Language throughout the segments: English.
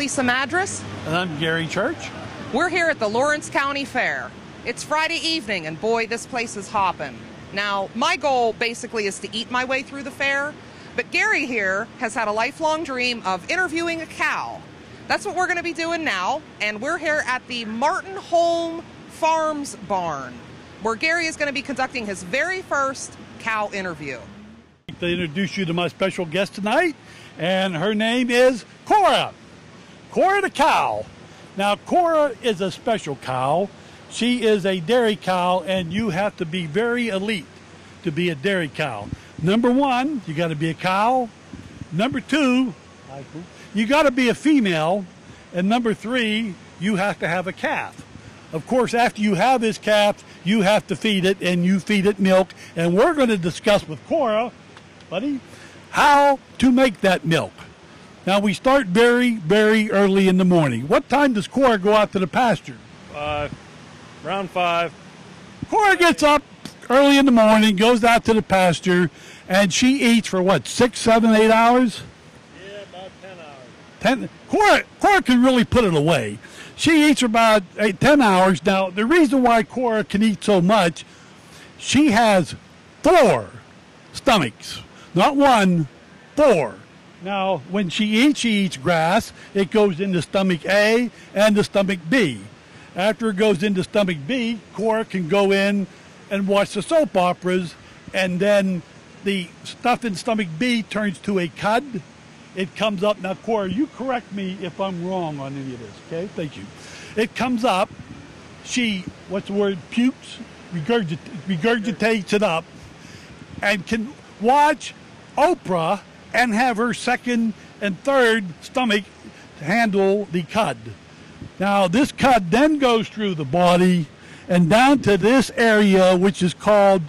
Lisa Madras. And I'm Gary Church. We're here at the Lawrence County Fair. It's Friday evening, and boy, this place is hopping. Now, my goal basically is to eat my way through the fair, but Gary here has had a lifelong dream of interviewing a cow. That's what we're going to be doing now, and we're here at the Martin Holm Farms barn, where Gary is going to be conducting his very first cow interview. I'd like to introduce you to my special guest tonight, and her name is Cora. Cora the cow. Now, Cora is a special cow. She is a dairy cow, and you have to be very elite to be a dairy cow. Number one, you got to be a cow. Number two, you got to be a female. And number three, you have to have a calf. Of course, after you have this calf, you have to feed it, and you feed it milk. And we're going to discuss with Cora, buddy, how to make that milk. Now, we start very, very early in the morning. What time does Cora go out to the pasture? Around 5. Cora gets up early in the morning, goes out to the pasture, and she eats for what, 6, 7, 8 hours? Yeah, about 10 hours. 10. Cora can really put it away. She eats for about 10 hours. Now, the reason why Cora can eat so much, she has 4 stomachs. Not 1, 4. Now, when she eats grass. It goes into stomach A and the stomach B. After it goes into stomach B, Cora can go in and watch the soap operas, and then the stuff in stomach B turns to a cud. It comes up. Now, Cora, you correct me if I'm wrong on any of this, okay? Thank you. It comes up. She, what's the word, pukes, regurgitates it up, and can watch Oprah and have her second and third stomach handle the cud. Now, this cud then goes through the body and down to this area, which is called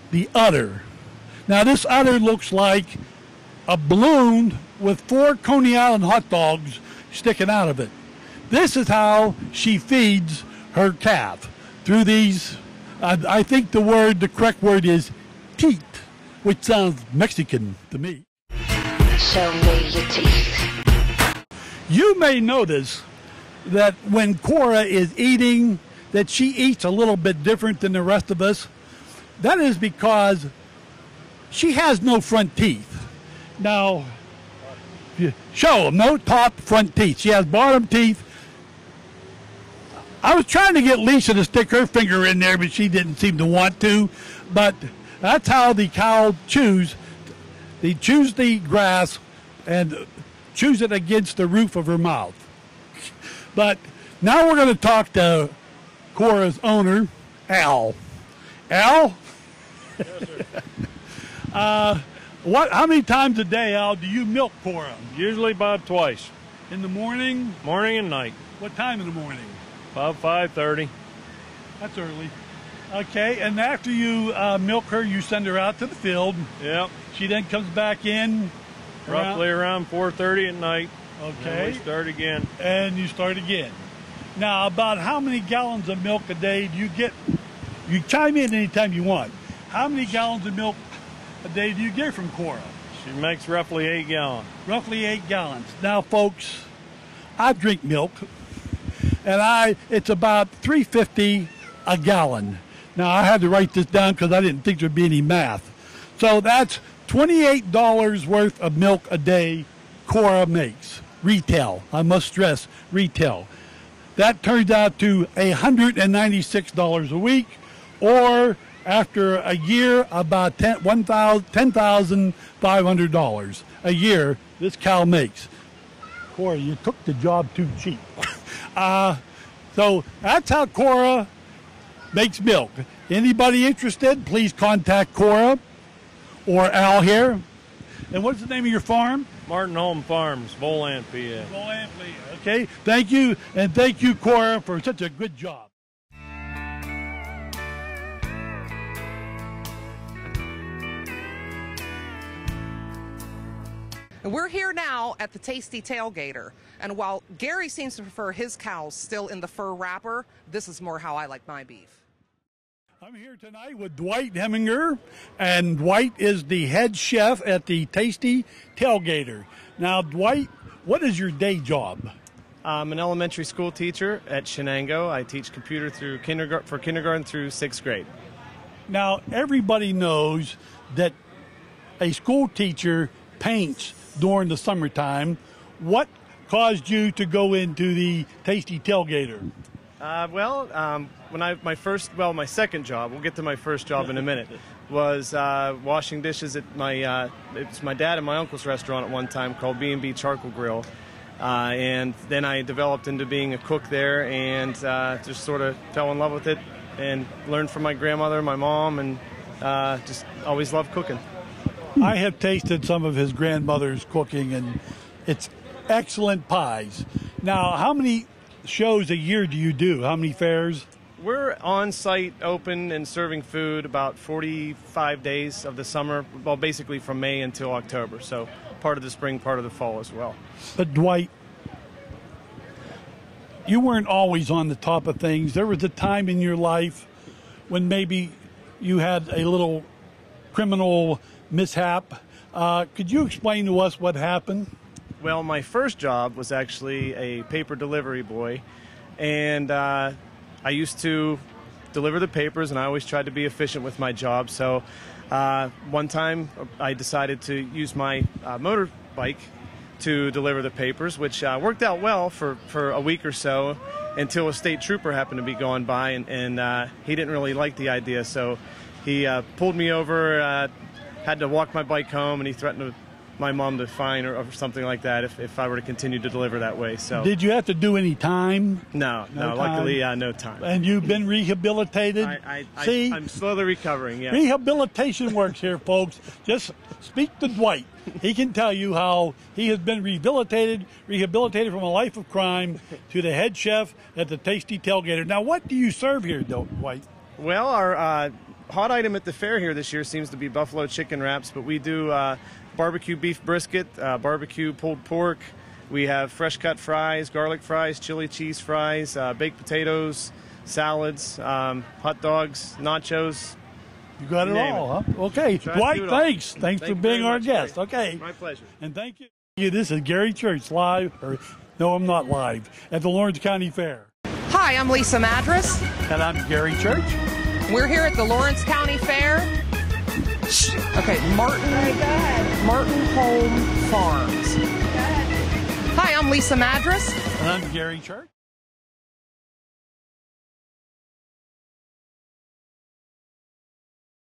the udder. Now, this udder looks like a balloon with 4 Coney Island hot dogs sticking out of it. This is how she feeds her calf, through these, I think the correct word is teat, which sounds Mexican to me. Show me your teeth. You may notice that when Cora is eating, that she eats a little bit different than the rest of us. That is because she has no front teeth. Now, show them, no top front teeth. She has bottom teeth. I was trying to get Lisa to stick her finger in there, but she didn't seem to want to. But that's how the cow chews. They chews the grass and chews it against the roof of her mouth. But now we're going to talk to Cora's owner, Al. Al? Yes, sir. How many times a day, Al, do you milk Cora? Usually about twice. In the morning? Morning and night. What time in the morning? About 5:30. That's early. Okay, and after you milk her, you send her out to the field. Yep. She then comes back in? Roughly around 4:30 at night. Okay. And we start again. And you start again. Now, about how many gallons of milk a day do you get? You chime in anytime you want. How many gallons of milk a day do you get from Cora? She makes roughly 8 gallons. Roughly 8 gallons. Now, folks, I drink milk, and it's about $3.50 a gallon. Now, I had to write this down because I didn't think there'd be any math. So that's $28 worth of milk a day Cora makes. Retail. I must stress, retail. That turns out to $196 a week, or after a year, about $10,500 a year this cow makes. Cora, you took the job too cheap. So that's how Cora makes milk. Anybody interested, please contact Cora or Al here. And what's the name of your farm? Martin Holm Farms, Volant, PA. Volant, PA. Okay, thank you, and thank you, Cora, for such a good job. And we're here now at the Tasty Tailgater. And while Gary seems to prefer his cows still in the fur wrapper, this is more how I like my beef. I'm here tonight with Dwight Heminger, and Dwight is the head chef at the Tasty Tailgater. Now, Dwight, what is your day job? I'm an elementary school teacher at Shenango. I teach computer through kindergarten through 6th grade. Now, everybody knows that a school teacher paints during the summertime. What caused you to go into the Tasty Tailgater? My second job, we'll get to my first job in a minute, was washing dishes at it's my dad and my uncle's restaurant at one time called B&B Charcoal Grill. And then I developed into being a cook there and just sort of fell in love with it and learned from my grandmother, my mom, and just always loved cooking. I have tasted some of his grandmother's cooking, and it's excellent pies. Now, how many shows a year do you do? How many fairs? We're on site, open, and serving food about 45 days of the summer, well, basically from May until October. So part of the spring, part of the fall as well. But Dwight, you weren't always on the top of things. There was a time in your life when maybe you had a little criminal mishap. Could you explain to us what happened? Well, my first job was actually a paper delivery boy, and I used to deliver the papers, and I always tried to be efficient with my job. So one time I decided to use my motorbike to deliver the papers, which worked out well for a week or so until a state trooper happened to be going by, and he didn't really like the idea. So he pulled me over, had to walk my bike home, and he threatened my mom to fine or something like that if I were to continue to deliver that way. So did you have to do any time? No, luckily no time. And you've been rehabilitated? See? I'm slowly recovering, yeah. Rehabilitation works here, folks. Just speak to Dwight. He can tell you how he has been rehabilitated from a life of crime to the head chef at the Tasty Tailgater. Now, what do you serve here, Dwight? Well, our hot item at the fair here this year seems to be buffalo chicken wraps, but we do barbecue beef brisket, barbecue pulled pork. We have fresh cut fries, garlic fries, chili cheese fries, baked potatoes, salads, hot dogs, nachos. You got it all, huh? Okay. Dwight, thanks. Thanks for being our guest. Okay. My pleasure. And thank you. This is Gary Church live, no, I'm not live, at the Lawrence County Fair. Hi, I'm Lisa Madras. And I'm Gary Church. We're here at the Lawrence County Fair. Okay, Martin Home Farms. Hi, I'm Lisa Madras. And I'm Gary Church.